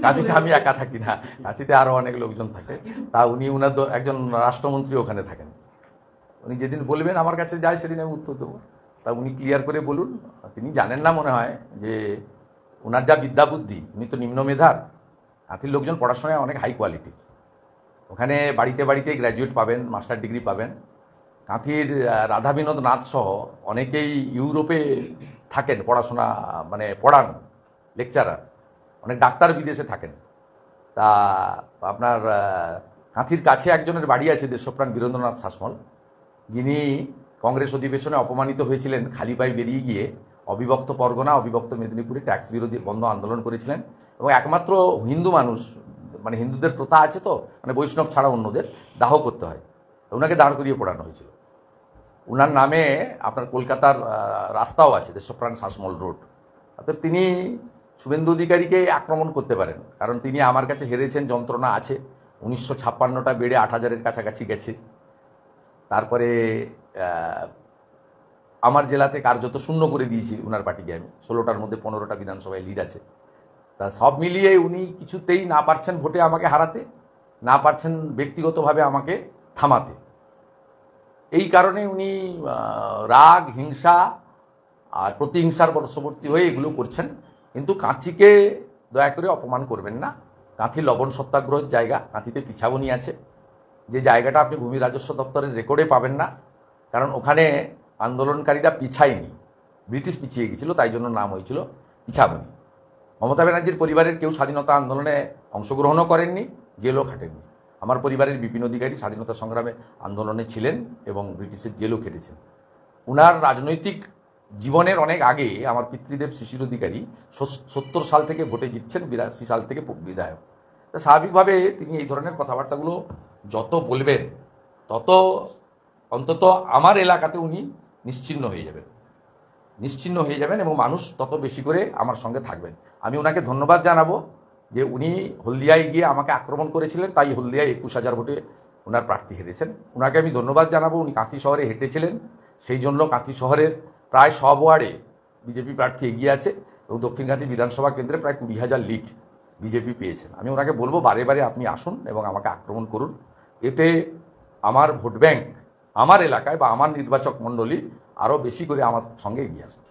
কাঁথিতে আমি একা থাকি না, কাঁথিতে আরো অনেক লোকজন থাকে। তা উনি উনার একজন রাষ্ট্রমন্ত্রী ওখানে থাকেন। উনি যেদিন বলবেন আমার কাছে যায় সেদিন আমি উত্তর দেবো। তা উনি ক্লিয়ার করে বলুন। তিনি জানেন না মনে হয় যে ওনার যা বিদ্যা বুদ্ধি, উনি তো নিম্ন মেধার। কাঁথির লোকজন পড়াশোনায় অনেক হাই কোয়ালিটি। ওখানে বাড়িতে বাড়িতে গ্র্যাজুয়েট পাবেন, মাস্টার ডিগ্রি পাবেন। কাঁথির রাধা বিনোদ নাথ সহ অনেকেই ইউরোপে থাকেন, পড়াশোনা মানে পড়ান, লেকচারার। অনেক ডাক্তার বিদেশে থাকেন। তা আপনার কাঁথির কাছে একজনের বাড়ি আছে দেশপ্রাণ বীরেন্দ্রনাথ শাসমল, যিনি কংগ্রেস অধিবেশনে অপমানিত হয়েছিলেন, খালি পায়ে বেরিয়ে গিয়ে অবিভক্ত পরগনা, অবিভক্ত মেদিনীপুরে ট্যাক্স বিরোধী বন্ধ আন্দোলন করেছিলেন। এবং একমাত্র হিন্দু মানুষ, মানে হিন্দুদের প্রথা আছে তো, মানে বৈষ্ণব ছাড়া অন্যদের দাহ করতে হয়, ওনাকে দাঁড় করিয়ে পড়ানো হয়েছিল। ওনার নামে আপনার কলকাতার রাস্তাও আছে, দেশপ্রাণ শাসমল রোড। অর্থাৎ তিনি শুভেন্দু অধিকারীকে আক্রমণ করতে পারেন, কারণ তিনি আমার কাছে হেরেছেন, যন্ত্রণা আছে। 1956টা বেড়ে 8,000-এর কাছাকাছি গেছে। তারপরে আমার জেলাতে কার্যত শূন্য করে দিয়েছি ওনার পার্টিকে আমি। 16টার মধ্যে 15টা বিধানসভায় লিড আছে। তা সব মিলিয়ে উনি কিছুতেই না পারছেন ভোটে আমাকে হারাতে, না পারছেন ব্যক্তিগতভাবে আমাকে থামাতে। এই কারণে উনি রাগ, হিংসা আর প্রতিহিংসার বশবর্তী হয়ে এগুলো করছেন। কিন্তু কাঁথিকে দয়া করে অপমান করবেন না। কাঁথি লবণ সত্যাগ্রহের জায়গা, কাঁথিতে পিছাবনি আছে, যে জায়গাটা আপনি ভূমি রাজস্ব দপ্তরের রেকর্ডে পাবেন না। কারণ ওখানে আন্দোলনকারীরা পিছায়নি, ব্রিটিশ পিছিয়ে গেছিল, তাই জন্য নাম হয়েছিল পিছাবনি। মমতা ব্যানার্জির পরিবারের কেউ স্বাধীনতা আন্দোলনে অংশগ্রহণও করেননি, জেলও খাটেননি। আমার পরিবারের বিপিন অধিকারী স্বাধীনতা সংগ্রামে আন্দোলনে ছিলেন এবং ব্রিটিশের জেলও খেটেছেন। উনার রাজনৈতিক জীবনের অনেক আগে আমার পিতৃদেব শিশির অধিকারী 70 সাল থেকে ভোটে জিতছেন, 82 সাল থেকে বিধায়ক। তা স্বাভাবিকভাবে তিনি এই ধরনের কথাবার্তাগুলো যত বলবেন তত অন্তত আমার এলাকাতে উনি নিশ্চিহ্ন হয়ে যাবেন এবং মানুষ তত বেশি করে আমার সঙ্গে থাকবেন। আমি ওনাকে ধন্যবাদ জানাবো যে উনি হলদিয়ায় গিয়ে আমাকে আক্রমণ করেছিলেন, তাই হলদিয়ায় 21,000 ভোটে ওনার প্রার্থী হেরেছেন। ওনাকে আমি ধন্যবাদ জানাবো। উনি কাঁথি শহরে হেঁটেছিলেন, সেই জন্য কাঁথি শহরের প্রায় সব ওয়ার্ডে বিজেপি প্রার্থী এগিয়ে আছে এবং দক্ষিণ কাঁথি বিধানসভা কেন্দ্রে প্রায় 20,000 লিড বিজেপি পেয়েছেন। আমি ওনাকে বলবো বারে বারে আপনি আসুন এবং আমাকে আক্রমণ করুন। এতে আমার ভোট ব্যাংক, আমার এলাকায় বা আমার নির্বাচক মণ্ডলী আরও বেশি করে আমার সঙ্গে এগিয়ে আসবে।